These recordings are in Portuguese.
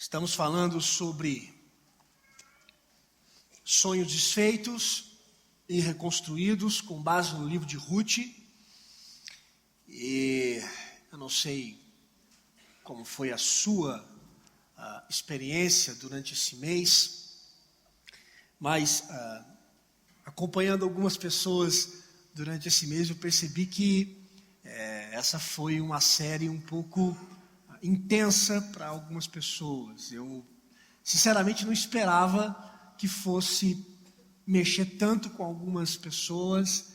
Estamos falando sobre sonhos desfeitos e reconstruídos com base no livro de Ruth. E eu não sei como foi a sua experiência durante esse mês, mas acompanhando algumas pessoas durante esse mês, eu percebi que essa foi uma série um pouco intensa para algumas pessoas. Eu sinceramente não esperava que fosse mexer tanto com algumas pessoas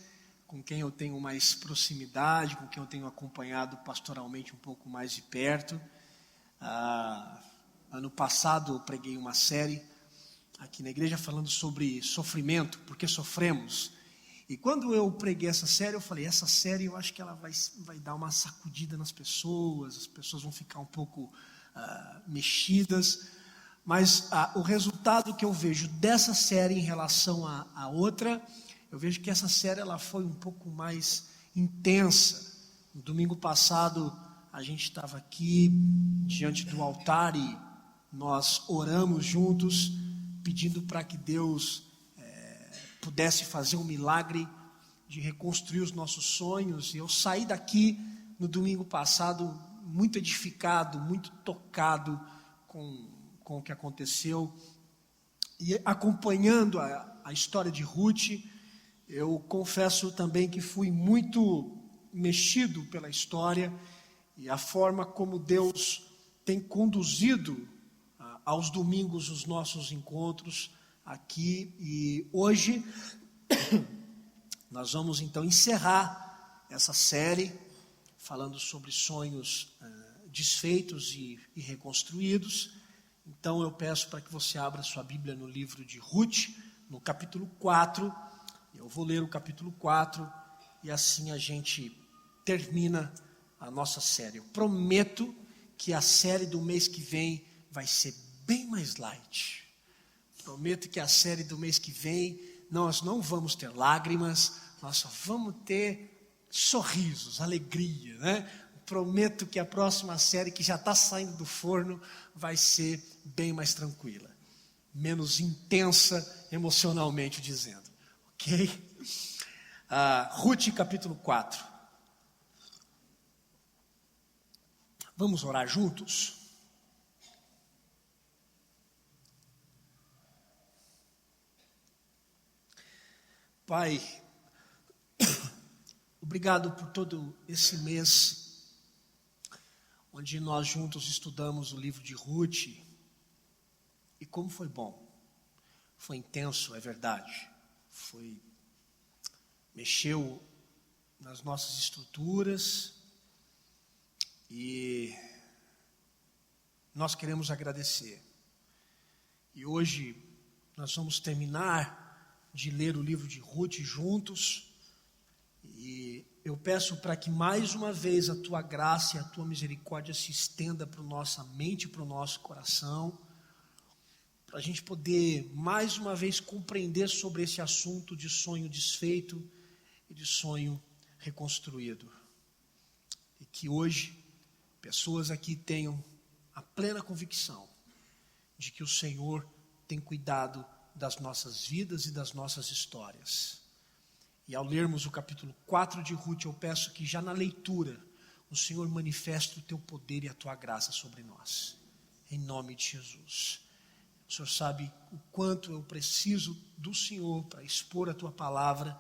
com quem eu tenho mais proximidade, com quem eu tenho acompanhado pastoralmente um pouco mais de perto. Ano passado eu preguei uma série aqui na igreja falando sobre sofrimento, porque sofremos. E quando eu preguei essa série, eu falei, essa série eu acho que ela vai dar uma sacudida nas pessoas, as pessoas vão ficar um pouco mexidas. Mas o resultado que eu vejo dessa série em relação à outra, eu vejo que essa série ela foi um pouco mais intensa. No domingo passado, a gente estava aqui diante do altar e nós oramos juntos, pedindo para que Deus pudesse fazer um milagre de reconstruir os nossos sonhos. E eu saí daqui no domingo passado muito edificado, muito tocado com o que aconteceu. E acompanhando a história de Ruth, eu confesso também que fui muito mexido pela história e a forma como Deus tem conduzido aos domingos os nossos encontros aqui. E hoje nós vamos então encerrar essa série falando sobre sonhos desfeitos e reconstruídos. Então eu peço para que você abra sua Bíblia no livro de Ruth, no capítulo 4. Eu vou ler o capítulo 4 e assim a gente termina a nossa série. Eu prometo que a série do mês que vem vai ser bem mais light. Prometo que a série do mês que vem, nós não vamos ter lágrimas, nós só vamos ter sorrisos, alegria, né? Prometo que a próxima série, que já está saindo do forno, vai ser bem mais tranquila, menos intensa emocionalmente dizendo, ok? Ruth capítulo 4. Vamos orar juntos? Pai, obrigado por todo esse mês, onde nós juntos estudamos o livro de Ruth, e como foi bom, foi intenso, é verdade, mexeu nas nossas estruturas, e nós queremos agradecer. E hoje nós vamos terminar de ler o livro de Ruth juntos, e eu peço para que mais uma vez a tua graça e a tua misericórdia se estenda para a nossa mente e para o nosso coração, para a gente poder mais uma vez compreender sobre esse assunto de sonho desfeito e de sonho reconstruído, e que hoje pessoas aqui tenham a plena convicção de que o Senhor tem cuidado das nossas vidas e das nossas histórias. E ao lermos o capítulo 4 de Ruth, eu peço que já na leitura, o Senhor manifeste o teu poder e a tua graça sobre nós, em nome de Jesus. O Senhor sabe o quanto eu preciso do Senhor para expor a tua palavra,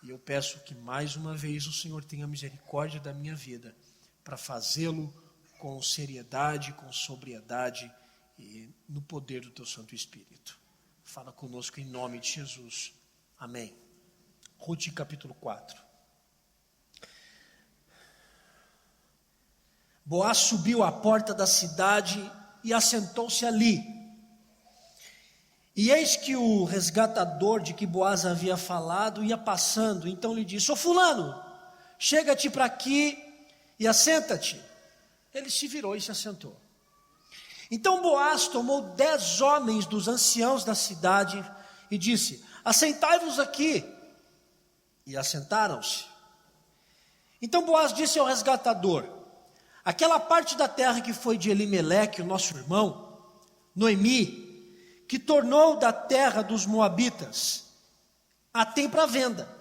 e eu peço que mais uma vez o Senhor tenha misericórdia da minha vida, para fazê-lo com seriedade, com sobriedade e no poder do teu Santo Espírito. Fala conosco em nome de Jesus. Amém. Ruth capítulo 4. Boaz subiu à porta da cidade e assentou-se ali. E eis que o resgatador de que Boaz havia falado ia passando. Então lhe disse: Ô fulano, chega-te para aqui e assenta-te. Ele se virou e se assentou. Então Boaz tomou 10 homens dos anciãos da cidade e disse: assentai-vos aqui. E assentaram-se. Então Boaz disse ao resgatador: aquela parte da terra que foi de Elimeleque, o nosso irmão, Noemi, que tornou da terra dos moabitas, a tem para venda.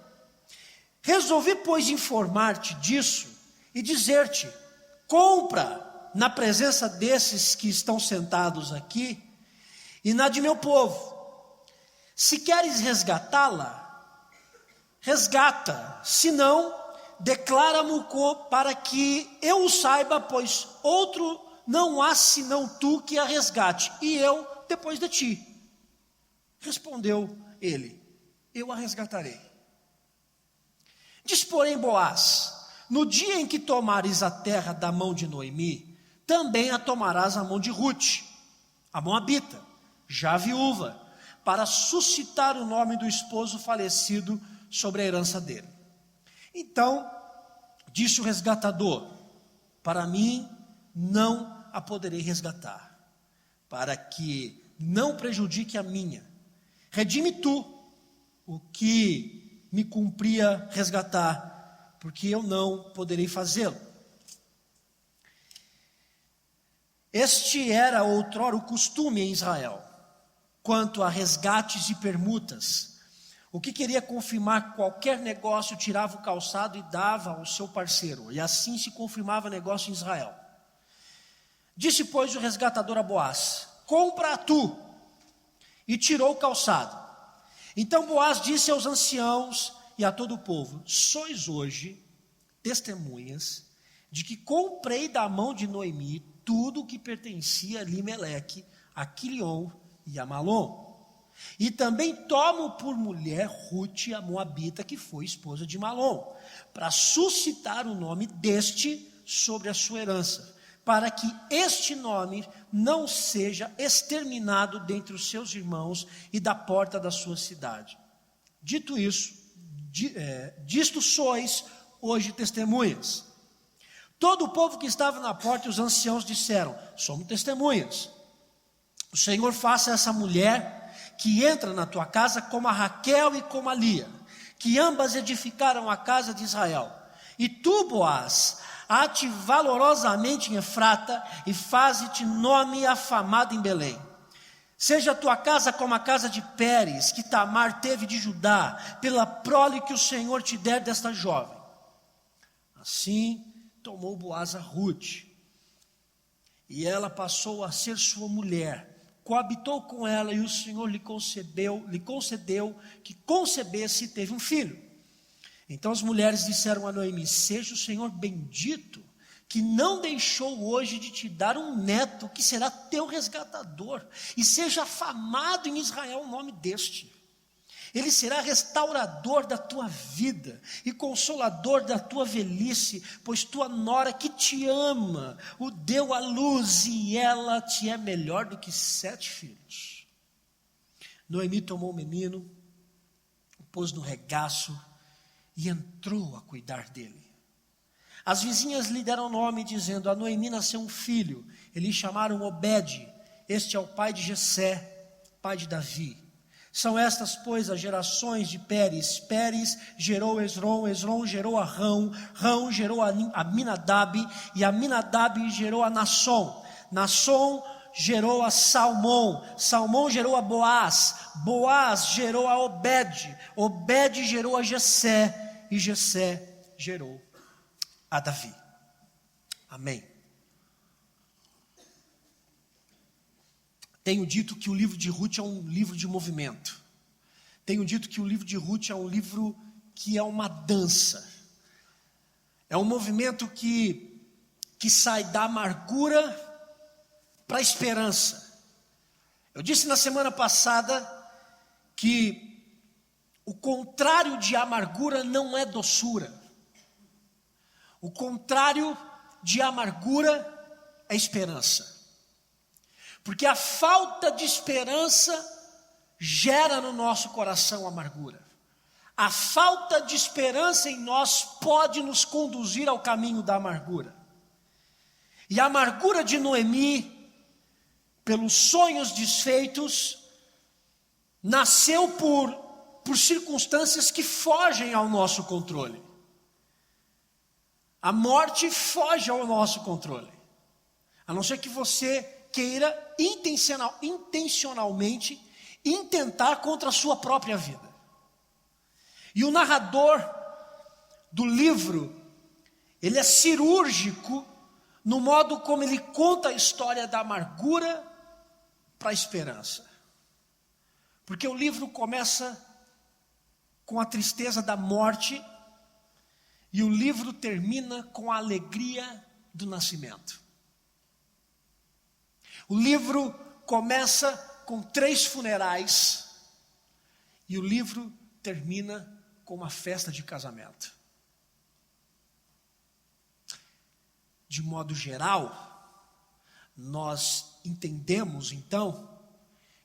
Resolvi, pois, informar-te disso e dizer-te: compra na presença desses que estão sentados aqui e na de meu povo. Se queres resgatá-la, resgata, se não, declara-mo para que eu o saiba, pois outro não há senão tu que a resgate, e eu depois de ti. Respondeu ele: eu a resgatarei. Diz, porém, Boaz: no dia em que tomares a terra da mão de Noemi, também a tomarás a mão de Rute, a moabita, já viúva, para suscitar o nome do esposo falecido sobre a herança dele. Então, disse o resgatador: para mim não a poderei resgatar, para que não prejudique a minha. Redime tu o que me cumpria resgatar, porque eu não poderei fazê-lo. Este era outrora o costume em Israel, quanto a resgates e permutas. O que queria confirmar qualquer negócio, tirava o calçado e dava ao seu parceiro, e assim se confirmava negócio em Israel. Disse, pois, o resgatador a Boaz: compra tu, e tirou o calçado. Então Boaz disse aos anciãos e a todo o povo: sois hoje testemunhas de que comprei da mão de Noemi tudo o que pertencia a Elimeleque, a Quilion e a Malom. E também tomo por mulher Rute, a moabita, que foi esposa de Malom, para suscitar o nome deste sobre a sua herança, para que este nome não seja exterminado dentre os seus irmãos e da porta da sua cidade. Dito isso, disto sois hoje testemunhas. Todo o povo que estava na porta e os anciãos disseram: somos testemunhas. O Senhor faça essa mulher que entra na tua casa como a Raquel e como a Lia, que ambas edificaram a casa de Israel. E tu, Boaz, ate valorosamente em Efrata e faze-te nome afamado em Belém. Seja a tua casa como a casa de Pérez, que Tamar teve de Judá, pela prole que o Senhor te der desta jovem. Assim tomou Boaz a Rute, e ela passou a ser sua mulher. Coabitou com ela, e o Senhor lhe concedeu que concebesse e teve um filho. Então as mulheres disseram a Noemi: seja o Senhor bendito, que não deixou hoje de te dar um neto, que será teu resgatador, e seja afamado em Israel o nome deste. Ele será restaurador da tua vida e consolador da tua velhice, pois tua nora que te ama o deu à luz, e ela te é melhor do que 7 filhos. Noemi tomou o menino, o pôs no regaço e entrou a cuidar dele. As vizinhas lhe deram nome, dizendo: a Noemi nasceu um filho. Eles chamaram Obed. Este é o pai de Jessé, pai de Davi. São estas, pois, as gerações de Pérez. Pérez gerou Esrom, Esrom gerou a Rão, Rão gerou a Aminadab, e Aminadab gerou a Nasson. Nasson gerou a Salmão, Salmão gerou a Boaz, Boaz gerou a Obed, Obed gerou a Jessé, e Jessé gerou a Davi. Amém. Tenho dito que o livro de Rute é um livro de movimento. Tenho dito que o livro de Rute é um livro que é uma dança. É um movimento que sai da amargura para a esperança. Eu disse na semana passada que o contrário de amargura não é doçura. O contrário de amargura é esperança. Porque a falta de esperança gera no nosso coração amargura. A falta de esperança em nós pode nos conduzir ao caminho da amargura. E a amargura de Noemi, pelos sonhos desfeitos, nasceu por circunstâncias que fogem ao nosso controle. A morte foge ao nosso controle. A não ser que você queira intencionalmente intentar contra a sua própria vida. E o narrador do livro, ele é cirúrgico no modo como ele conta a história da amargura para a esperança. Porque o livro começa com a tristeza da morte e o livro termina com a alegria do nascimento. O livro começa com 3 funerais e o livro termina com uma festa de casamento. De modo geral, nós entendemos então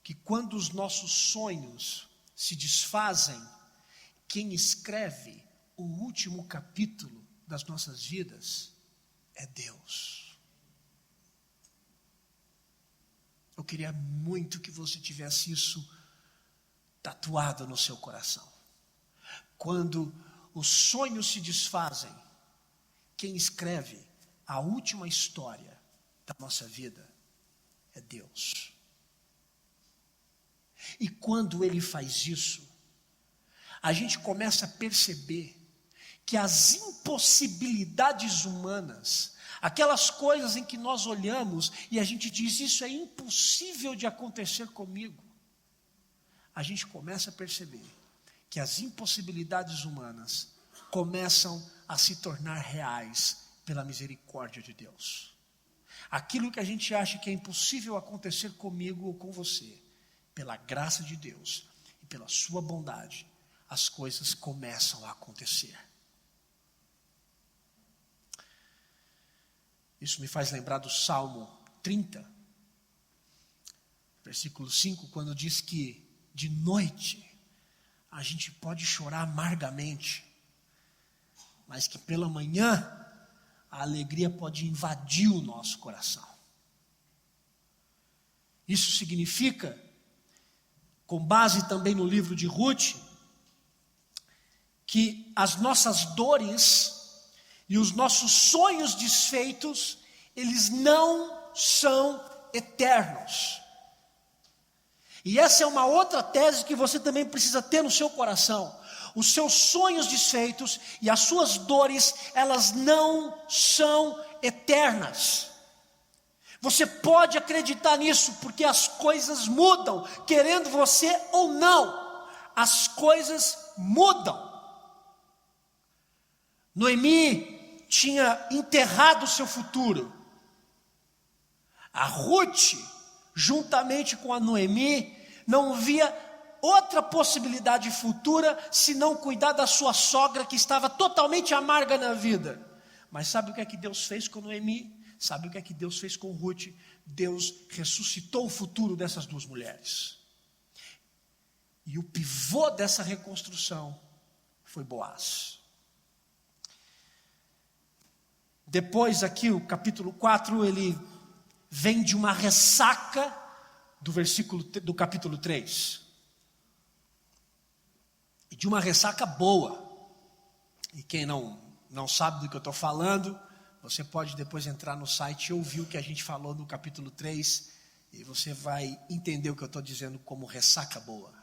que quando os nossos sonhos se desfazem, quem escreve o último capítulo das nossas vidas é Deus. Eu queria muito que você tivesse isso tatuado no seu coração. Quando os sonhos se desfazem, quem escreve a última história da nossa vida é Deus. E quando Ele faz isso, a gente começa a perceber que as impossibilidades humanas, aquelas coisas em que nós olhamos e a gente diz, isso é impossível de acontecer comigo, a gente começa a perceber que as impossibilidades humanas começam a se tornar reais pela misericórdia de Deus. Aquilo que a gente acha que é impossível acontecer comigo ou com você, pela graça de Deus e pela sua bondade, as coisas começam a acontecer. Isso me faz lembrar do Salmo 30, versículo 5, quando diz que de noite a gente pode chorar amargamente, mas que pela manhã a alegria pode invadir o nosso coração. Isso significa, com base também no livro de Ruth, que as nossas dores e os nossos sonhos desfeitos, eles não são eternos. E essa é uma outra tese que você também precisa ter no seu coração. Os seus sonhos desfeitos e as suas dores, elas não são eternas. Você pode acreditar nisso, porque as coisas mudam, querendo você ou não, as coisas mudam. Noemi tinha enterrado o seu futuro. A Ruth, juntamente com a Noemi, não via outra possibilidade futura senão cuidar da sua sogra, que estava totalmente amarga na vida. Mas sabe o que é que Deus fez com Noemi? Sabe o que é que Deus fez com Ruth? Deus ressuscitou o futuro dessas duas mulheres. E o pivô dessa reconstrução foi Boaz. Depois aqui o capítulo 4, ele vem de uma ressaca do capítulo 3. E de uma ressaca boa. E quem não sabe do que eu estou falando, você pode depois entrar no site e ouvir o que a gente falou no capítulo 3, e você vai entender o que eu estou dizendo como ressaca boa.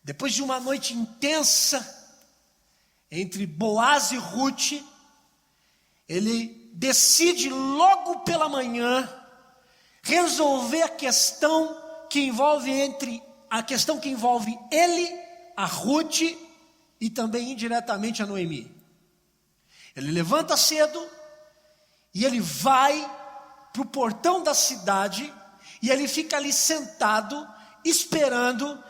Depois de uma noite intensa entre Boaz e Ruth, ele decide logo pela manhã resolver a questão que envolve ele, a Ruth e também indiretamente a Noemi. Ele levanta cedo e ele vai para o portão da cidade e ele fica ali sentado esperando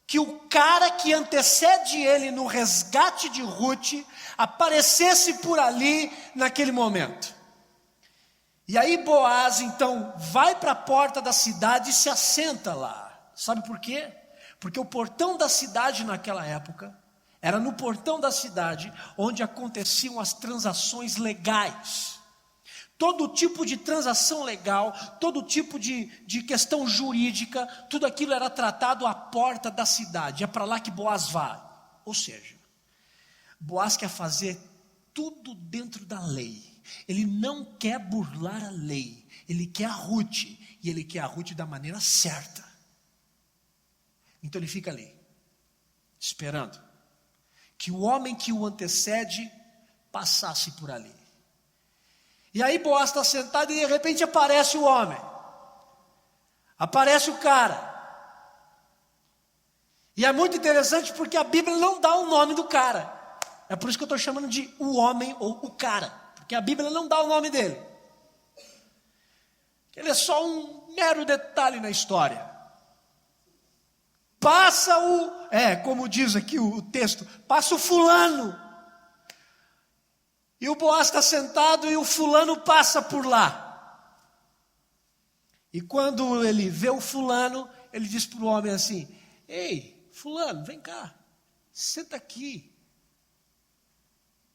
que o cara que antecede ele no resgate de Ruth aparecesse por ali naquele momento. E aí Boaz então vai para a porta da cidade e se assenta lá. Sabe por quê? Porque o portão da cidade naquela época era no portão da cidade onde aconteciam as transações legais. Todo tipo de transação legal, todo tipo de questão jurídica, tudo aquilo era tratado à porta da cidade. É para lá que Boaz vai. Ou seja, Boaz quer fazer tudo dentro da lei, Ele não quer burlar a lei. Ele quer a Ruth. E ele quer a Ruth da maneira certa. Então ele fica ali, esperando que o homem que o antecede passasse por ali. E aí Boaz está sentado e de repente aparece o homem. Aparece o cara. E é muito interessante porque a Bíblia não dá o nome do cara. É por isso que eu estou chamando de o homem ou o cara. Porque a Bíblia não dá o nome dele. Ele é só um mero detalhe na história. Passa como diz aqui o texto, passa o fulano. E o Boaz está sentado e o fulano passa por lá. E quando ele vê o fulano, ele diz para o homem assim: ei, fulano, vem cá, senta aqui.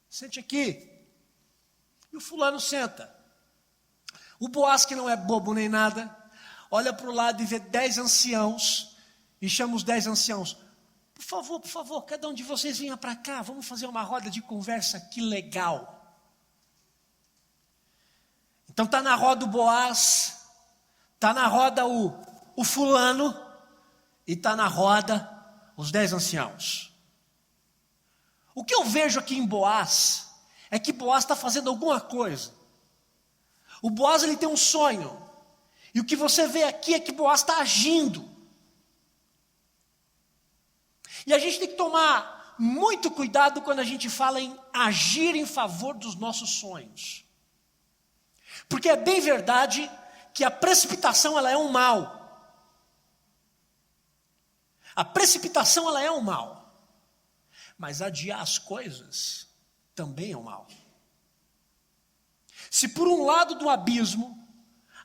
Sente aqui. E o fulano senta. O Boaz, que não é bobo nem nada, olha para o lado e vê 10 anciãos, e chama os 10 anciãos: por favor, cada um de vocês venha para cá, vamos fazer uma roda de conversa, que legal. Então está na roda o Boaz, está na roda o fulano, e está na roda os 10 anciãos. O que eu vejo aqui em Boaz, é que Boaz está fazendo alguma coisa. O Boaz, ele tem um sonho, e o que você vê aqui é que Boaz está agindo. E a gente tem que tomar muito cuidado quando a gente fala em agir em favor dos nossos sonhos. Porque é bem verdade que a precipitação ela é um mal. A precipitação ela é um mal. Mas adiar as coisas também é um mal. Se por um lado do abismo,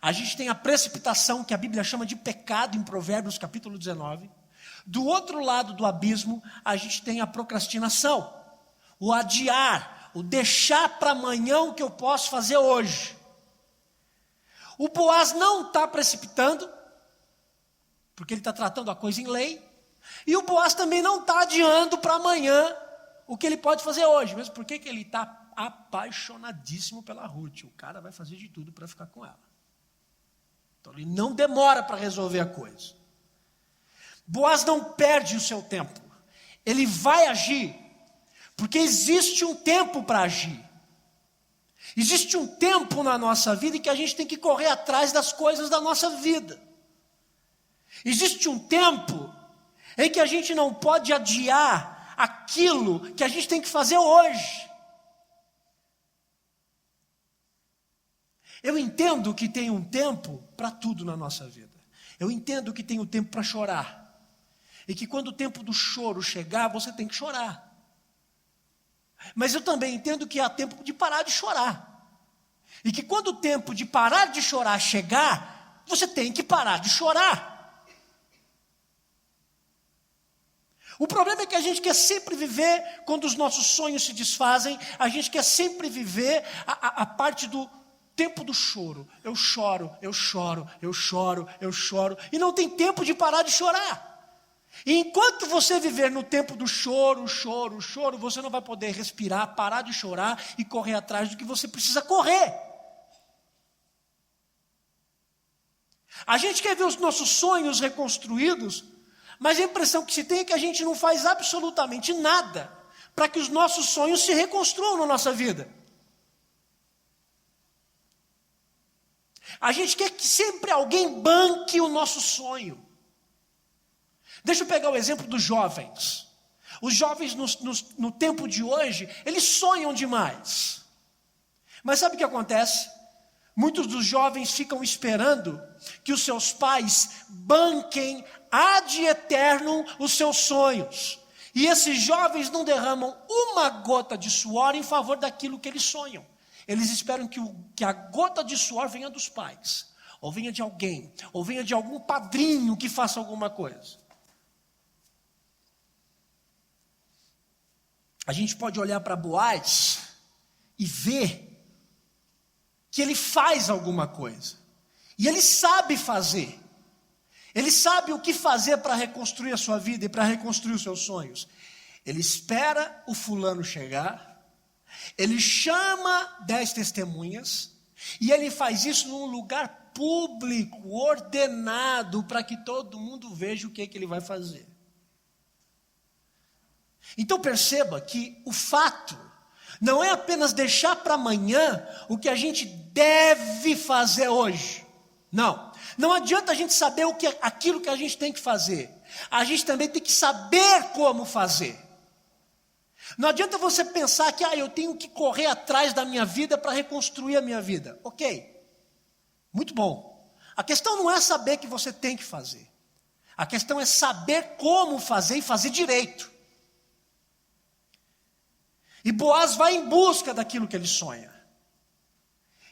a gente tem a precipitação, que a Bíblia chama de pecado em Provérbios capítulo 19, do outro lado do abismo, a gente tem a procrastinação, o adiar, o deixar para amanhã o que eu posso fazer hoje. O Boaz não está precipitando, porque ele está tratando a coisa em lei, e o Boaz também não está adiando para amanhã o que ele pode fazer hoje, mesmo porque ele está apaixonadíssimo pela Ruth. O cara vai fazer de tudo para ficar com ela. Então ele não demora para resolver a coisa. Boaz não perde o seu tempo. Ele vai agir, porque existe um tempo para agir. Existe um tempo na nossa vida em que a gente tem que correr atrás das coisas da nossa vida. Existe um tempo em que a gente não pode adiar aquilo que a gente tem que fazer hoje. Eu entendo que tem um tempo para tudo na nossa vida. Eu entendo que tem um tempo para chorar. E que quando o tempo do choro chegar, você tem que chorar. Mas eu também entendo que há tempo de parar de chorar. E que quando o tempo de parar de chorar chegar, você tem que parar de chorar. O problema é que a gente quer sempre viver, quando os nossos sonhos se desfazem, a gente quer sempre viver a parte do tempo do choro. Eu choro, e não tem tempo de parar de chorar. E enquanto você viver no tempo do choro, você não vai poder respirar, parar de chorar e correr atrás do que você precisa correr. A gente quer ver os nossos sonhos reconstruídos, mas a impressão que se tem é que a gente não faz absolutamente nada para que os nossos sonhos se reconstruam na nossa vida. A gente quer que sempre alguém banque o nosso sonho. Deixa eu pegar o exemplo dos jovens. Os jovens no tempo de hoje, eles sonham demais. Mas sabe o que acontece? Muitos dos jovens ficam esperando que os seus pais banquem ad eternum os seus sonhos. E esses jovens não derramam uma gota de suor em favor daquilo que eles sonham. Eles esperam que a gota de suor venha dos pais, ou venha de alguém, ou venha de algum padrinho que faça alguma coisa. A gente pode olhar para Boaz e ver que ele faz alguma coisa. E ele sabe fazer. Ele sabe o que fazer para reconstruir a sua vida e para reconstruir os seus sonhos. Ele espera o fulano chegar, Ele chama 10 testemunhas, e ele faz isso num lugar público, ordenado, para que todo mundo veja o que ele vai fazer. Então perceba que o fato não é apenas deixar para amanhã o que a gente deve fazer hoje. Não adianta a gente saber aquilo que a gente tem que fazer. A gente também tem que saber como fazer. Não adianta você pensar que eu tenho que correr atrás da minha vida para reconstruir a minha vida. Ok, muito bom. A questão não é saber que você tem que fazer. A questão é saber como fazer e fazer direito. E Boaz vai em busca daquilo que ele sonha.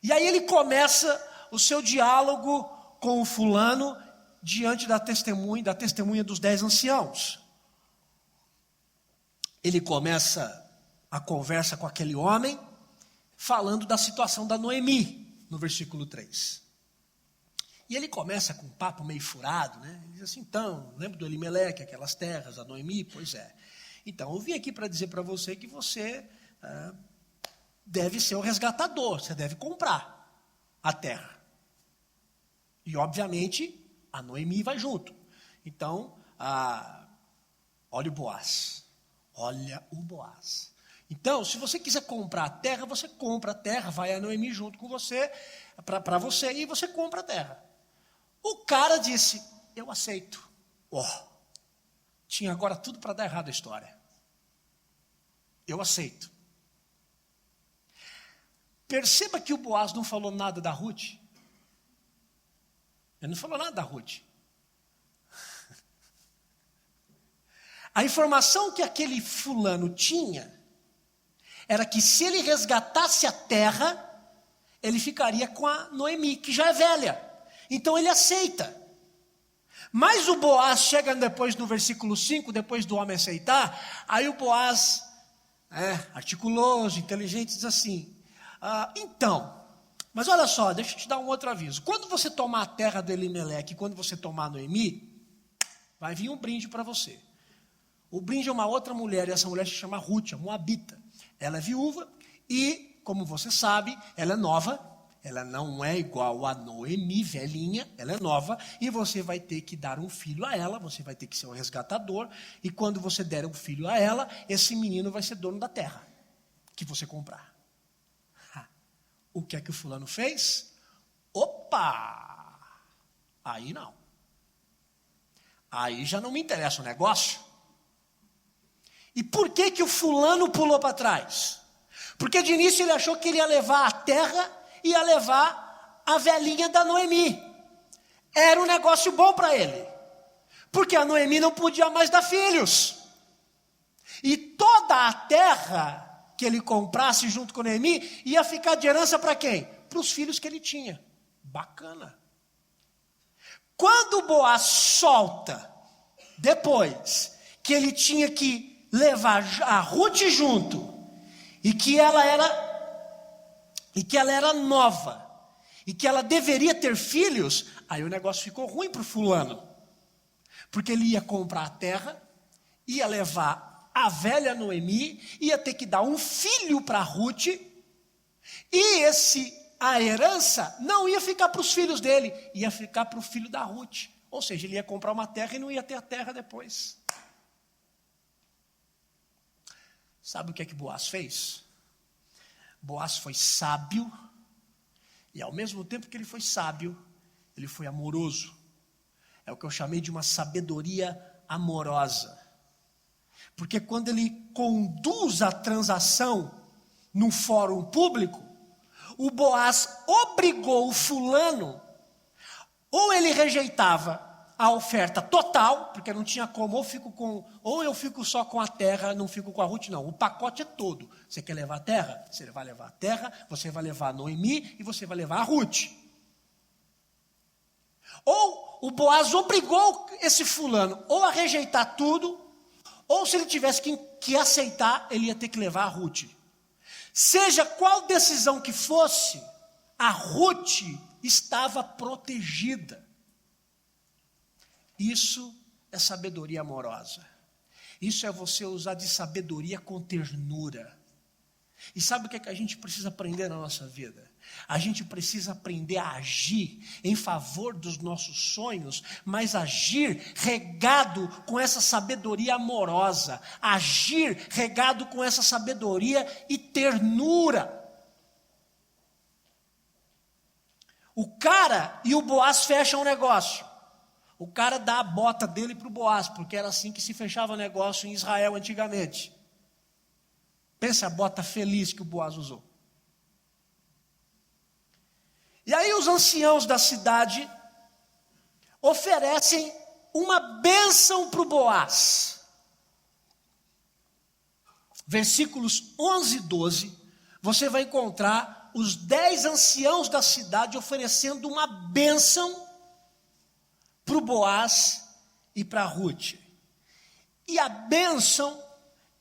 E aí ele começa o seu diálogo com o fulano diante da testemunha dos 10 anciãos. Ele começa a conversa com aquele homem, falando da situação da Noemi, no versículo 3. E ele começa com um papo meio furado, né? Ele diz assim, então, lembra do Elimeleque, aquelas terras, a Noemi? Pois é. Então, eu vim aqui para dizer para você que você deve ser o resgatador, você deve comprar a terra. E, obviamente, a Noemi vai junto. Então, olha o Boaz. Olha o Boaz. Então, se você quiser comprar a terra, você compra a terra, vai a Noemi junto com você, para você, e você compra a terra. O cara disse, eu aceito. Tinha agora tudo para dar errado a história. Eu aceito. Perceba que o Boaz não falou nada da Ruth. Ele não falou nada da Ruth. A informação que aquele fulano tinha era que se ele resgatasse a terra, ele ficaria com a Noemi, que já é velha. Então ele aceita. Mas o Boaz chega depois no versículo 5, depois do homem aceitar, aí o Boaz, articuloso, inteligente, diz assim, então, mas olha só, deixa eu te dar um outro aviso. Quando você tomar a terra do Elimeleque, quando você tomar a Noemi, vai vir um brinde para você. O brinde é uma outra mulher, e essa mulher se chama Ruth, a Moabita. Ela é viúva e, como você sabe, ela é nova. Ela não é igual a Noemi, velhinha, ela é nova. E você vai ter que dar um filho a ela, você vai ter que ser um resgatador. E quando você der um filho a ela, esse menino vai ser dono da terra que você comprar. O que é que o fulano fez? Opa! Aí não. Aí já não me interessa o negócio. E por que o fulano pulou para trás? Porque de início ele achou que ele ia levar a terra e ia levar a velhinha da Noemi. Era um negócio bom para ele. Porque a Noemi não podia mais dar filhos. E toda a terra que ele comprasse junto com a Noemi ia ficar de herança para quem? Para os filhos que ele tinha. Bacana. Quando Boaz solta, depois que ele tinha que levar a Ruth junto, e que ela era nova, e que ela deveria ter filhos, aí o negócio ficou ruim para o fulano, porque ele ia comprar a terra, ia levar a velha Noemi, ia ter que dar um filho para Ruth, e a herança não ia ficar para os filhos dele, ia ficar para o filho da Ruth, ou seja, ele ia comprar uma terra e não ia ter a terra depois. Sabe o que é que Boaz fez? Boaz foi sábio, e ao mesmo tempo que ele foi sábio, ele foi amoroso. É o que eu chamei de uma sabedoria amorosa. Porque quando ele conduz a transação num fórum público, o Boaz obrigou o fulano, ou ele rejeitava a oferta total, porque não tinha como, ou eu fico só com a terra, não fico com a Ruth, não. O pacote é todo. Você quer levar a terra? Você vai levar a terra, você vai levar a Noemi e você vai levar a Ruth. Ou o Boaz obrigou esse fulano ou a rejeitar tudo, ou se ele tivesse que aceitar, ele ia ter que levar a Ruth. Seja qual decisão que fosse, a Ruth estava protegida. Isso é sabedoria amorosa. Isso é você usar de sabedoria com ternura. E sabe o que é que a gente precisa aprender na nossa vida? A gente precisa aprender a agir em favor dos nossos sonhos, mas agir regado com essa sabedoria amorosa, agir regado com essa sabedoria e ternura. O cara e o Boaz fecham o negócio. O cara dá a bota dele para o Boaz, porque era assim que se fechava negócio em Israel antigamente. Pensa a bota feliz que o Boaz usou. E aí os anciãos da cidade oferecem uma bênção para o Boaz. Versículos 11 e 12, você vai encontrar os 10 anciãos da cidade oferecendo uma bênção para o Boaz e para Ruth. E a bênção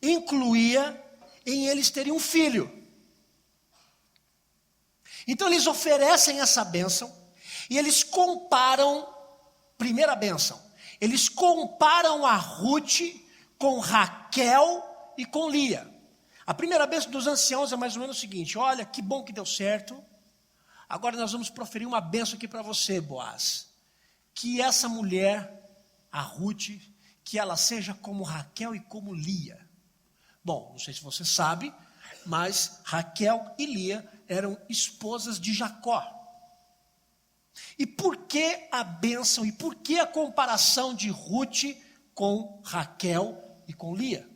incluía em eles terem um filho. Então eles oferecem essa bênção e eles comparam, primeira bênção, eles comparam a Ruth com Raquel e com Lia. A primeira bênção dos anciãos é mais ou menos o seguinte: olha, que bom que deu certo, agora nós vamos proferir uma bênção aqui para você, Boaz. Que essa mulher, a Ruth, que ela seja como Raquel e como Lia. Bom, não sei se você sabe, mas Raquel e Lia eram esposas de Jacó. E por que a bênção e por que a comparação de Ruth com Raquel e com Lia?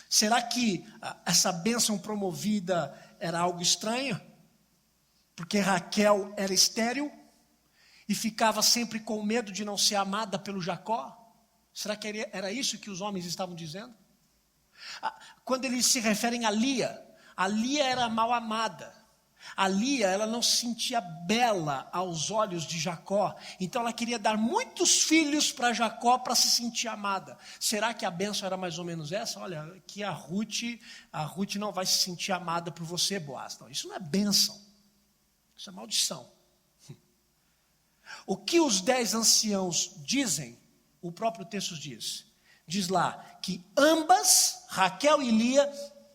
Será que essa bênção promovida era algo estranho? Porque Raquel era estéril e ficava sempre com medo de não ser amada pelo Jacó? Será que era isso que os homens estavam dizendo? Quando eles se referem a Lia era mal amada. A Lia, ela não se sentia bela aos olhos de Jacó. Então ela queria dar muitos filhos para Jacó para se sentir amada. Será que a bênção era mais ou menos essa? Olha, que a Ruth não vai se sentir amada por você, Boaz. Não, isso não é bênção. Isso é maldição. O que os 10 anciãos dizem, o próprio texto diz. Diz lá que ambas, Raquel e Lia,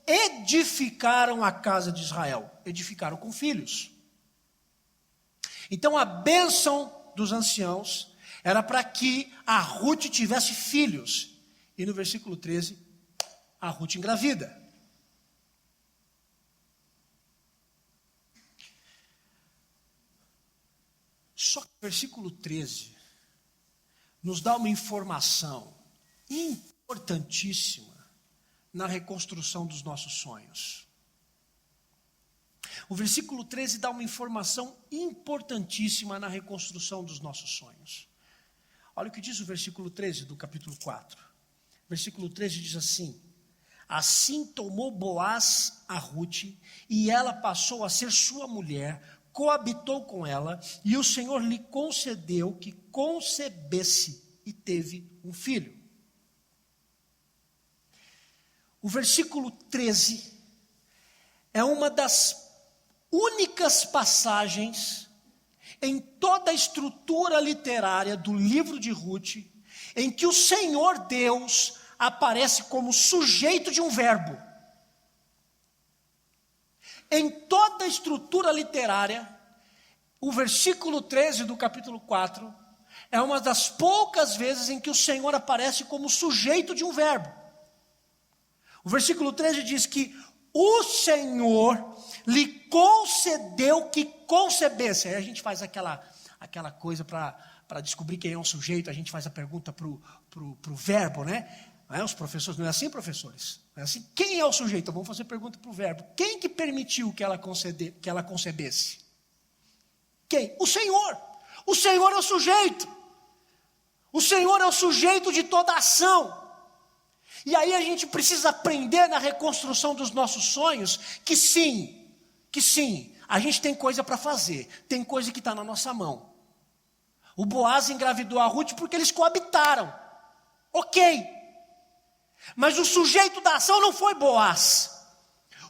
edificaram a casa de Israel. Edificaram com filhos. Então a bênção dos anciãos era para que a Ruth tivesse filhos. E no versículo 13, a Ruth engravida. Só que o versículo 13 nos dá uma informação importantíssima na reconstrução dos nossos sonhos. O versículo 13 dá uma informação importantíssima na reconstrução dos nossos sonhos. Olha o que diz o versículo 13 do capítulo 4. Versículo 13 diz assim: assim tomou Boaz a Ruth, e ela passou a ser sua mulher, coabitou com ela, e o Senhor lhe concedeu que concebesse e teve um filho. O versículo 13 é uma das únicas passagens em toda a estrutura literária do livro de Ruth, em que o Senhor Deus aparece como sujeito de um verbo. Em toda a estrutura literária, o versículo 13 do capítulo 4 é uma das poucas vezes em que o Senhor aparece como sujeito de um verbo. O versículo 13 diz que o Senhor lhe concedeu que concebesse. Aí a gente faz aquela coisa para descobrir quem é um sujeito, a gente faz a pergunta para o verbo, né? Não é? Os professores, não é assim, professores? Não é assim? Quem é o sujeito? Vamos fazer pergunta para o verbo. Quem que permitiu que ela concebesse? Quem? O Senhor. O Senhor é o sujeito. O Senhor é o sujeito de toda ação. E aí a gente precisa aprender na reconstrução dos nossos sonhos que sim, a gente tem coisa para fazer, tem coisa que está na nossa mão. O Boaz engravidou a Ruth porque eles coabitaram. Ok. Mas o sujeito da ação não foi Boaz.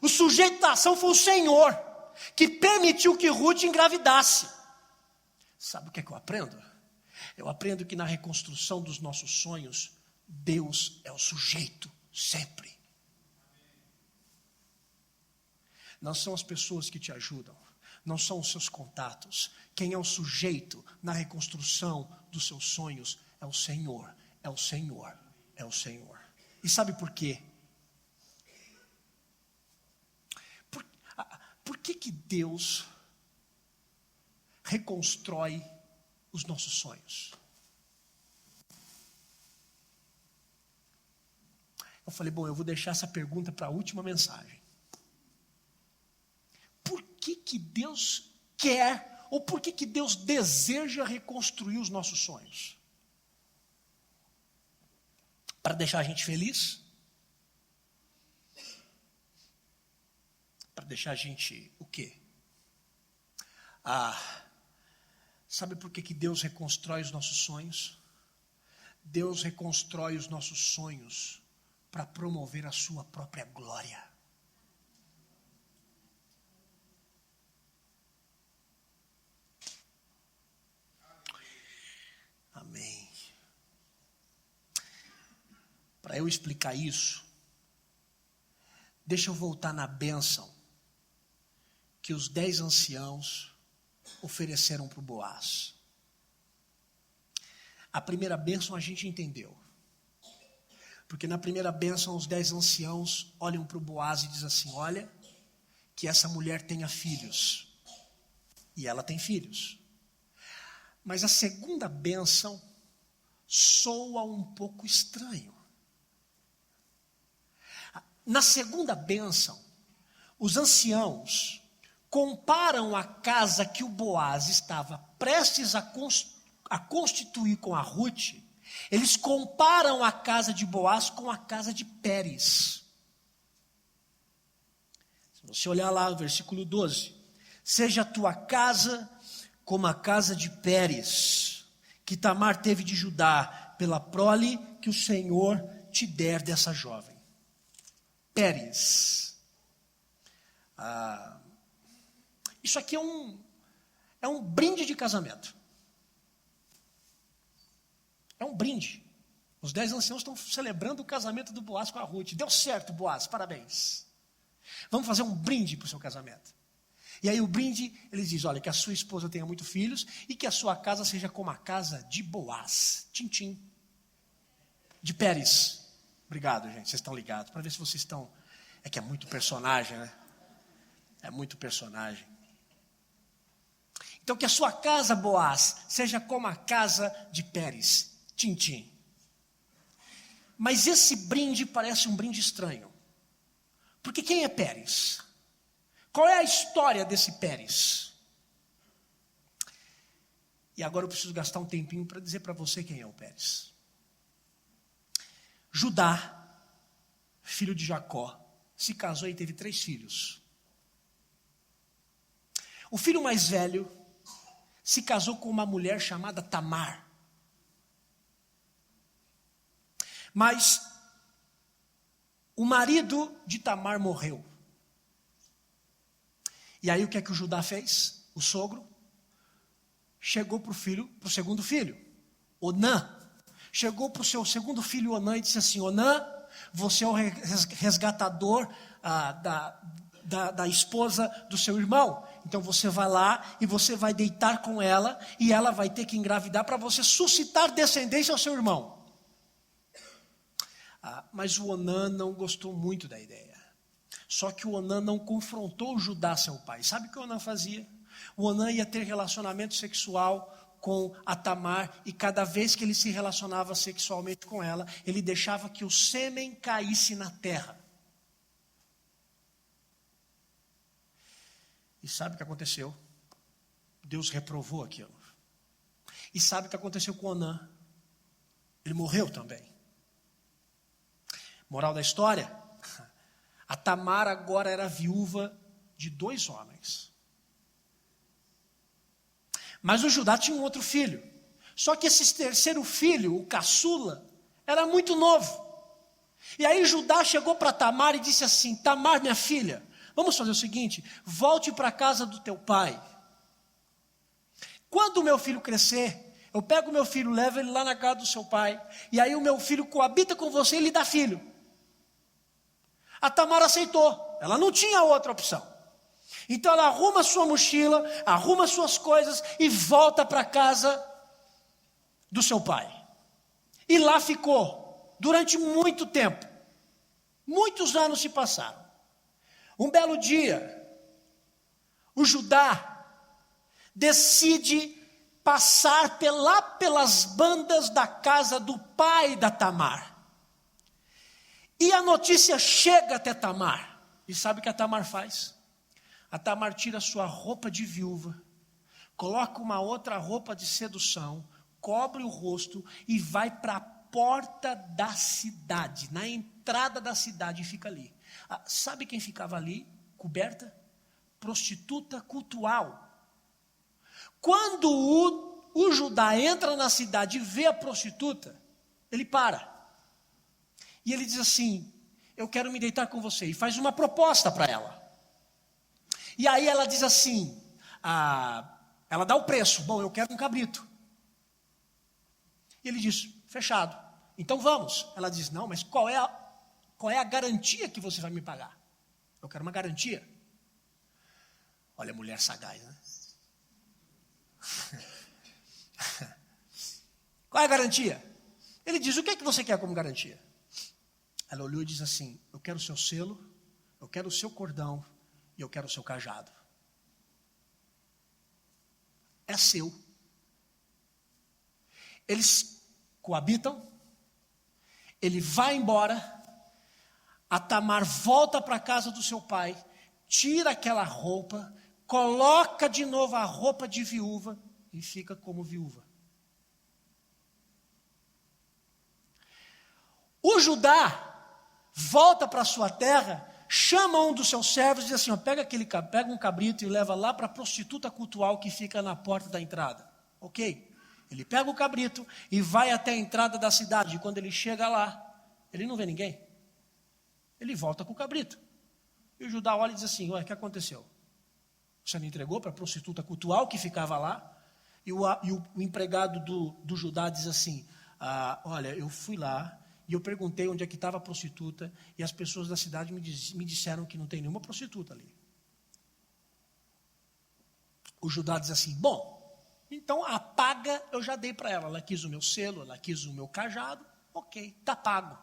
O sujeito da ação foi o Senhor, que permitiu que Ruth engravidasse. Sabe o que é que eu aprendo? Eu aprendo que na reconstrução dos nossos sonhos, Deus é o sujeito, sempre. não são as pessoas que te ajudam, não são os seus contatos. Quem é o sujeito na reconstrução dos seus sonhos é o Senhor, é o Senhor, é o Senhor. E sabe por quê? Por que Deus reconstrói os nossos sonhos? Eu falei, bom, eu vou deixar essa pergunta para a última mensagem. Por que Deus quer, ou por que Deus deseja reconstruir os nossos sonhos? Para deixar a gente feliz? Para deixar a gente o quê? Sabe por que Deus reconstrói os nossos sonhos? Deus reconstrói os nossos sonhos para promover a sua própria glória. Amém. Para eu explicar isso, deixa eu voltar na bênção que os 10 anciãos ofereceram para o Boaz. A primeira bênção a gente entendeu. Porque na primeira bênção os 10 anciãos olham para o Boaz e dizem assim, olha, que essa mulher tenha filhos. E ela tem filhos. Mas a segunda bênção soa um pouco estranho. Na segunda bênção, os anciãos comparam a casa que o Boaz estava prestes a constituir com a Ruth. Eles comparam a casa de Boaz com a casa de Pérez. Se você olhar lá no versículo 12. Seja a tua casa como a casa de Pérez, que Tamar teve de Judá, pela prole que o Senhor te der dessa jovem. Pérez. Isso aqui é um brinde de casamento. É um brinde. Os 10 anciãos estão celebrando o casamento do Boaz com a Ruth. Deu certo, Boaz, parabéns. Vamos fazer um brinde para o seu casamento. E aí o brinde, eles dizem, olha, que a sua esposa tenha muitos filhos e que a sua casa seja como a casa de Boaz. Tintim. De Pérez. Obrigado, gente, vocês estão ligados. Para ver se vocês estão... É que é muito personagem, né? É muito personagem. Então que a sua casa, Boaz, seja como a casa de Pérez. Tintim. Mas esse brinde parece um brinde estranho. Porque quem é Pérez? Qual é a história desse Pérez? E agora eu preciso gastar um tempinho para dizer para você quem é o Pérez. Judá, filho de Jacó, se casou e teve 3 filhos. O filho mais velho se casou com uma mulher chamada Tamar. Mas o marido de Tamar morreu. E aí o que é que o Judá fez? O sogro chegou para o segundo filho, Onã. Chegou para o seu segundo filho, Onã, e disse assim, Onã, você é o resgatador da esposa do seu irmão. Então você vai lá e você vai deitar com ela e ela vai ter que engravidar para você suscitar descendência ao seu irmão. Mas o Onã não gostou muito da ideia. Só que o Onã não confrontou o Judá, seu pai. Sabe o que o Onã fazia? O Onã ia ter relacionamento sexual com a Tamar, e cada vez que ele se relacionava sexualmente com ela, ele deixava que o sêmen caísse na terra. E sabe o que aconteceu? Deus reprovou aquilo. E sabe o que aconteceu com Onã? Ele morreu também. Moral da história? A Tamar agora era viúva de 2 homens. Mas o Judá tinha um outro filho. Só que esse terceiro filho, o caçula, era muito novo. E aí Judá chegou para Tamar e disse assim, Tamar, minha filha, vamos fazer o seguinte, volte para a casa do teu pai. Quando o meu filho crescer, eu pego o meu filho, levo ele lá na casa do seu pai, e aí o meu filho coabita com você e lhe dá filho. A Tamar aceitou, ela não tinha outra opção. Então ela arruma sua mochila, arruma suas coisas e volta para a casa do seu pai. E lá ficou durante muito tempo. Muitos anos se passaram. Um belo dia, o Judá decide passar pelas bandas da casa do pai da Tamar. E a notícia chega até Tamar. E sabe o que a Tamar faz? A Tamar tira sua roupa de viúva, coloca uma outra roupa de sedução, cobre o rosto e vai para a porta da cidade, na entrada da cidade, e fica ali. Sabe quem ficava ali, coberta? Prostituta cultual. Quando o Judá entra na cidade e vê a prostituta, ele para. E ele diz assim: eu quero me deitar com você. E faz uma proposta para ela. E aí ela diz assim, ela dá o preço. Bom, eu quero um cabrito. E ele diz, fechado. Então vamos. Ela diz, não, mas qual é a garantia que você vai me pagar? Eu quero uma garantia. Olha, mulher sagaz, né? Qual é a garantia? Ele diz, o que é que você quer como garantia? Ela olhou e diz assim, eu quero o seu selo, eu quero o seu cordão e eu quero o seu cajado. É seu. Eles coabitam, ele vai embora, a Tamar volta para a casa do seu pai, tira aquela roupa, coloca de novo a roupa de viúva e fica como viúva. O Judá volta para sua terra, chama um dos seus servos e diz assim, pega um cabrito e leva lá para a prostituta cultual que fica na porta da entrada. Ok? Ele pega o cabrito e vai até a entrada da cidade. E quando ele chega lá, ele não vê ninguém. Ele volta com o cabrito. E o Judá olha e diz assim, o que aconteceu? Você me entregou para a prostituta cultual que ficava lá? E o empregado do Judá diz assim, olha, eu fui lá e eu perguntei onde é que estava a prostituta e as pessoas da cidade me disseram que não tem nenhuma prostituta ali. O Judá diz assim, bom, então a paga eu já dei para ela. Ela quis o meu selo, ela quis o meu cajado, ok, está pago.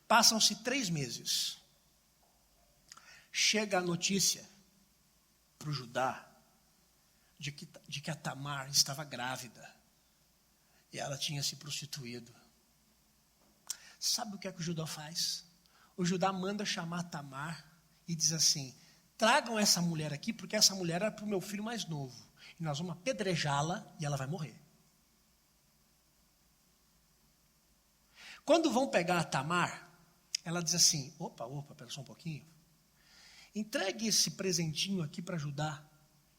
Passam-se 3 meses. Chega a notícia para o Judá de que a Tamar estava grávida. E ela tinha se prostituído. Sabe o que é que o Judá faz? O Judá manda chamar Tamar e diz assim, tragam essa mulher aqui, porque essa mulher era para o meu filho mais novo. E nós vamos apedrejá-la e ela vai morrer. Quando vão pegar a Tamar, ela diz assim, opa, pera só um pouquinho. Entregue esse presentinho aqui para Judá,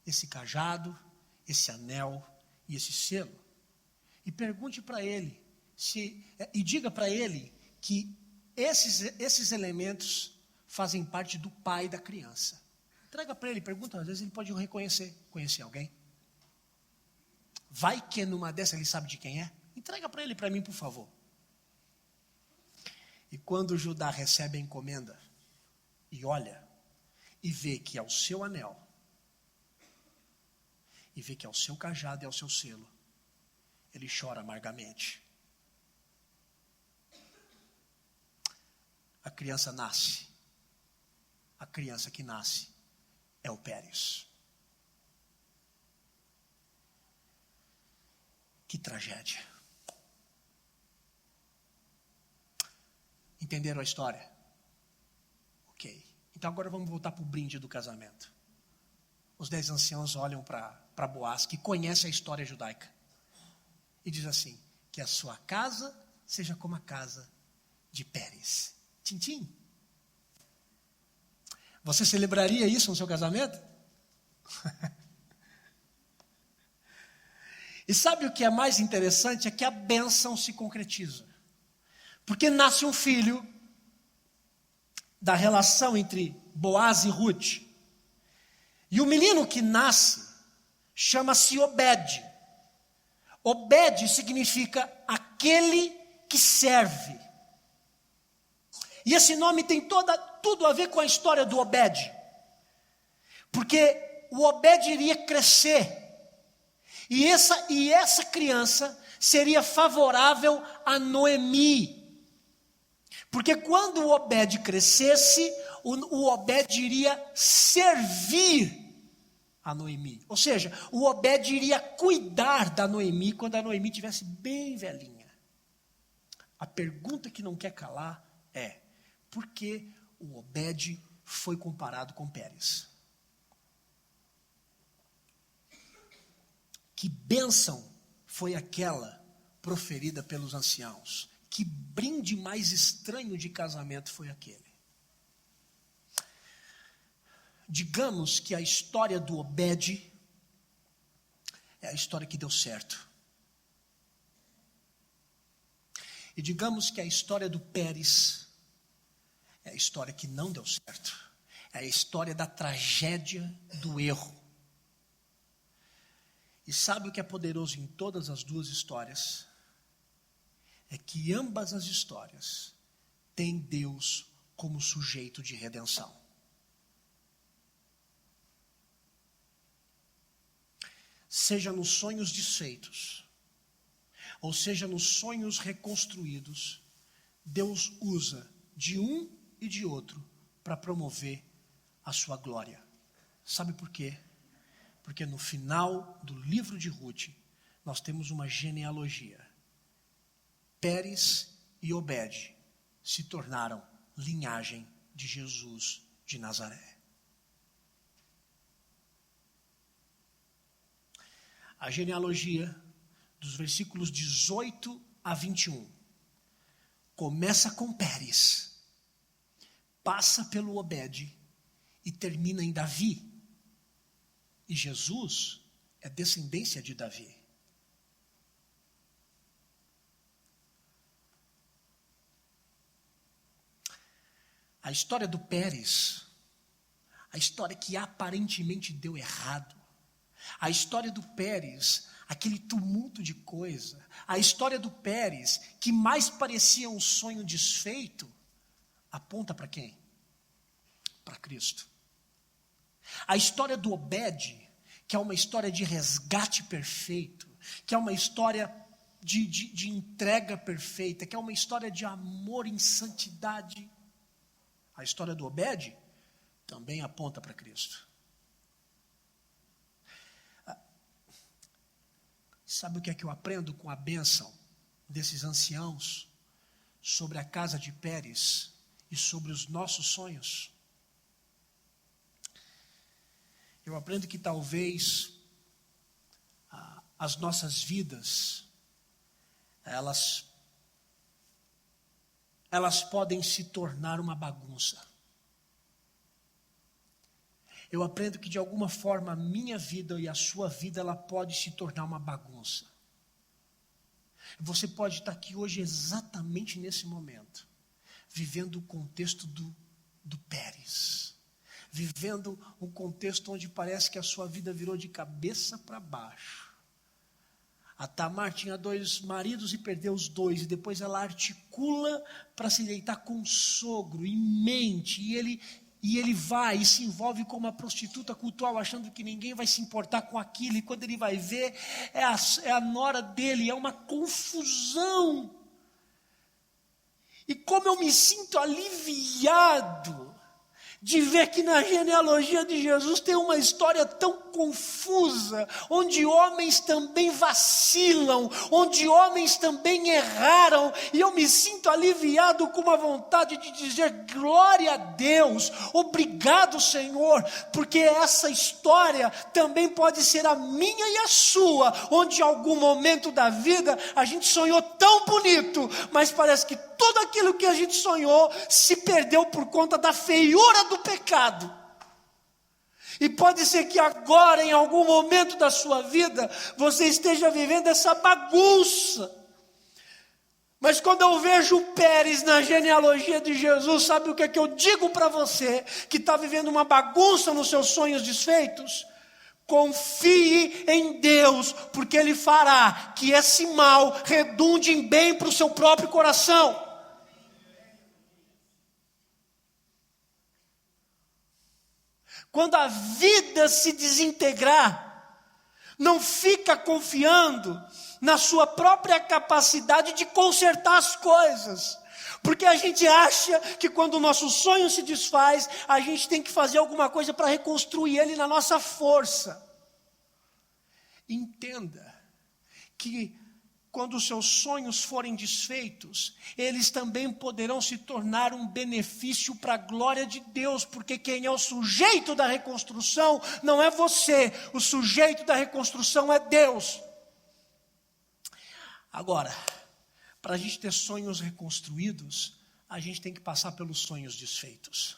esse cajado, esse anel e esse selo. E pergunte para ele, e diga para ele que esses elementos fazem parte do pai da criança. Entrega para ele, pergunta, às vezes ele pode conhecer alguém. Vai que numa dessa ele sabe de quem é. Entrega para ele, para mim, por favor. E quando o Judá recebe a encomenda, e olha, e vê que é o seu anel, e vê que é o seu cajado e é o seu selo, ele chora amargamente. A criança nasce. A criança que nasce é o Pérez. Que tragédia. Entenderam a história? Ok. Então agora vamos voltar para o brinde do casamento. Os 10 anciãos olham para Boaz, que conhece a história judaica. E diz assim, que a sua casa seja como a casa de Pérez. Tintim. Você celebraria isso no seu casamento? E sabe o que é mais interessante? É que a bênção se concretiza. Porque nasce um filho da relação entre Boaz e Ruth. E o menino que nasce chama-se Obed. Obed significa aquele que serve. E esse nome tem tudo a ver com a história do Obed. Porque o Obed iria crescer. E essa criança seria favorável a Noemi. Porque quando o Obed crescesse, o Obed iria servir a Noemi. Ou seja, o Obed iria cuidar da Noemi quando a Noemi estivesse bem velhinha. A pergunta que não quer calar é: por que o Obed foi comparado com Pérez? Que bênção foi aquela proferida pelos anciãos? Que brinde mais estranho de casamento foi aquele? Digamos que a história do Obed é a história que deu certo. E digamos que a história do Pérez é a história que não deu certo. É a história da tragédia do erro. E sabe o que é poderoso em todas as duas histórias? É que ambas as histórias têm Deus como sujeito de redenção. Seja nos sonhos desfeitos, ou seja nos sonhos reconstruídos, Deus usa de um e de outro para promover a sua glória. Sabe por quê? Porque no final do livro de Ruth, nós temos uma genealogia. Pérez e Obed se tornaram linhagem de Jesus de Nazaré. A genealogia dos versículos 18 a 21 começa com Pérez, passa pelo Obed e termina em Davi. E Jesus é descendência de Davi. A história do Pérez, a história que aparentemente deu errado, a história do Pérez, aquele tumulto de coisa, a história do Pérez, que mais parecia um sonho desfeito, aponta para quem? Para Cristo. A história do Obed, que é uma história de resgate perfeito, que é uma história de entrega perfeita, que é uma história de amor em santidade. A história do Obed também aponta para Cristo. Sabe o que é que eu aprendo com a bênção desses anciãos sobre a casa de Pérez e sobre os nossos sonhos? Eu aprendo que talvez as nossas vidas, elas podem se tornar uma bagunça. Eu aprendo que de alguma forma a minha vida e a sua vida, ela pode se tornar uma bagunça. Você pode estar aqui hoje exatamente nesse momento, vivendo o contexto do Pérez. Vivendo um contexto onde parece que a sua vida virou de cabeça para baixo. A Tamar tinha 2 maridos e perdeu os 2. E depois ela articula para se deitar com o sogro e mente. E ele vai e se envolve com uma prostituta cultural, achando que ninguém vai se importar com aquilo. E quando ele vai ver, é a nora dele. É uma confusão. E como eu me sinto aliviado de ver que na genealogia de Jesus tem uma história tão confusa, onde homens também vacilam, onde homens também erraram, e eu me sinto aliviado com uma vontade de dizer glória a Deus, obrigado Senhor, porque essa história também pode ser a minha e a sua, onde em algum momento da vida a gente sonhou tão bonito, mas parece que tudo aquilo que a gente sonhou se perdeu por conta da feiura do pecado. E pode ser que agora, em algum momento da sua vida, você esteja vivendo essa bagunça. Mas quando eu vejo o Pérez na genealogia de Jesus, sabe o que é que eu digo para você, que está vivendo uma bagunça nos seus sonhos desfeitos? Confie em Deus, porque Ele fará que esse mal redunde em bem para o seu próprio coração. quando a vida se desintegrar, não fica confiando na sua própria capacidade de consertar as coisas. Porque a gente acha que quando o nosso sonho se desfaz, a gente tem que fazer alguma coisa para reconstruir ele na nossa força. Entenda que quando os seus sonhos forem desfeitos, eles também poderão se tornar um benefício para a glória de Deus, porque quem é o sujeito da reconstrução não é você, o sujeito da reconstrução é Deus. Agora, para a gente ter sonhos reconstruídos, a gente tem que passar pelos sonhos desfeitos.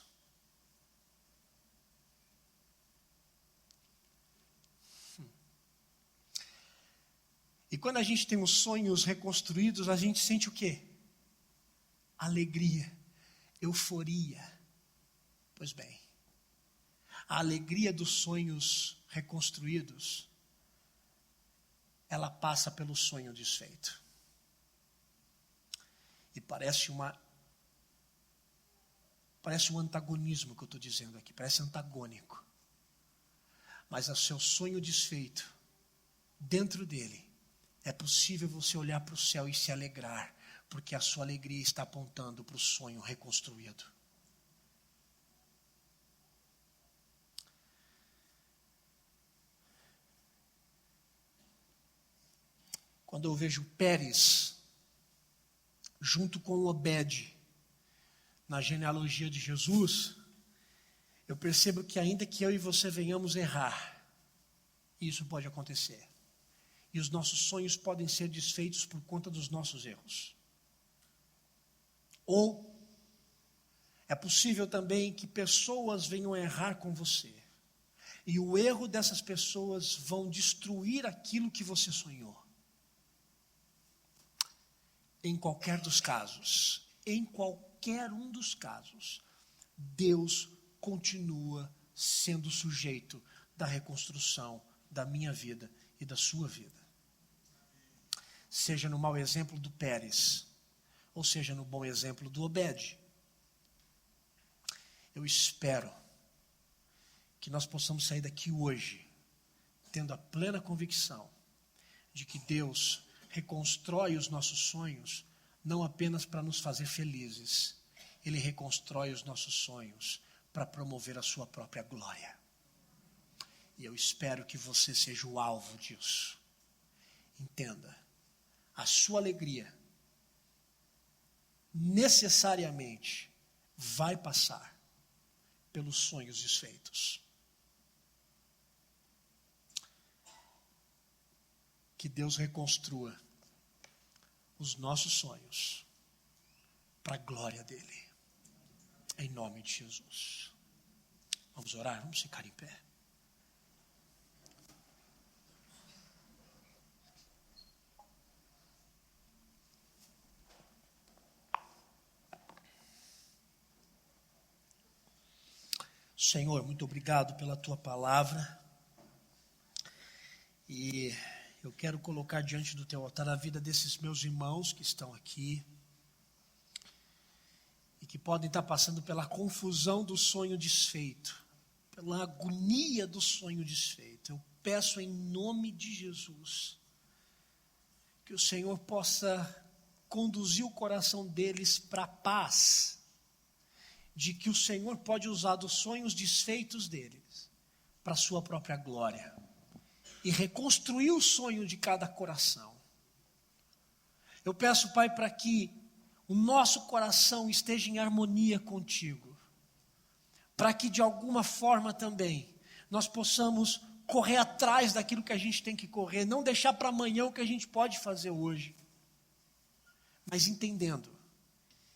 E quando a gente tem os sonhos reconstruídos, a gente sente o quê? Alegria, euforia. Pois bem, a alegria dos sonhos reconstruídos, ela passa pelo sonho desfeito. E parece um antagonismo que eu estou dizendo aqui, parece antagônico. Mas o seu sonho desfeito, dentro dele, é possível você olhar para o céu e se alegrar, porque a sua alegria está apontando para o sonho reconstruído. Quando eu vejo Pérez junto com Obed na genealogia de Jesus, eu percebo que ainda que eu e você venhamos errar, isso pode acontecer. E os nossos sonhos podem ser desfeitos por conta dos nossos erros. Ou é possível também que pessoas venham errar com você. E o erro dessas pessoas vão destruir aquilo que você sonhou. Em qualquer dos casos, em qualquer um dos casos, Deus continua sendo sujeito da reconstrução da minha vida e da sua vida. Seja no mau exemplo do Pérez, ou seja no bom exemplo do Obed. Eu espero que nós possamos sair daqui hoje, tendo a plena convicção de que Deus reconstrói os nossos sonhos, não apenas para nos fazer felizes. Ele reconstrói os nossos sonhos para promover a sua própria glória. E eu espero que você seja o alvo disso. Entenda, a sua alegria necessariamente vai passar pelos sonhos desfeitos. Que Deus reconstrua os nossos sonhos para a glória dele. Em nome de Jesus. Vamos orar? Vamos ficar em pé. Senhor, muito obrigado pela tua palavra. E eu quero colocar diante do teu altar a vida desses meus irmãos que estão aqui e que podem estar passando pela confusão do sonho desfeito, pela agonia do sonho desfeito. Eu peço em nome de Jesus que o Senhor possa conduzir o coração deles para a paz, de que o Senhor pode usar dos sonhos desfeitos deles para a sua própria glória. E reconstruir o sonho de cada coração. Eu peço, Pai, para que o nosso coração esteja em harmonia contigo. Para que de alguma forma também nós possamos correr atrás daquilo que a gente tem que correr. Não deixar para amanhã o que a gente pode fazer hoje. Mas entendendo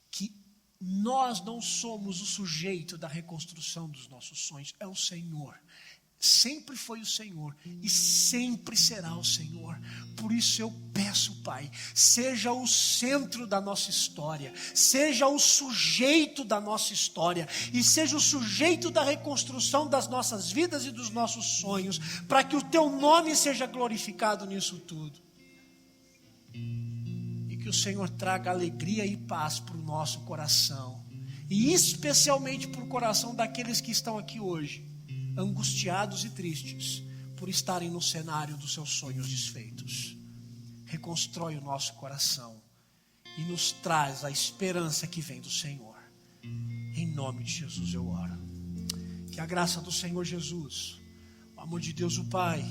que nós não somos o sujeito da reconstrução dos nossos sonhos. É o Senhor. Sempre foi o Senhor e sempre será o Senhor. Por isso eu peço, Pai, seja o centro da nossa história, seja o sujeito da nossa história e seja o sujeito da reconstrução das nossas vidas e dos nossos sonhos, para que o teu nome seja glorificado nisso tudo. E que o Senhor traga alegria e paz para o nosso coração, e especialmente para o coração daqueles que estão aqui hoje, angustiados e tristes por estarem no cenário dos seus sonhos desfeitos. Reconstrói o nosso coração e nos traz a esperança que vem do Senhor. Em nome de Jesus eu oro. Que a graça do Senhor Jesus, o amor de Deus o Pai,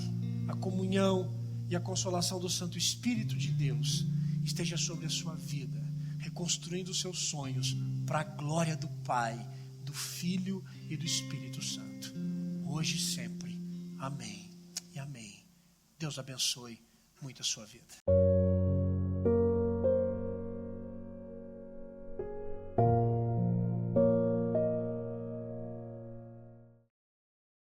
a comunhão e a consolação do Santo Espírito de Deus esteja sobre a sua vida, reconstruindo os seus sonhos para a glória do Pai, do Filho e do Espírito Santo, hoje e sempre. Amém e amém. Deus abençoe muito a sua vida.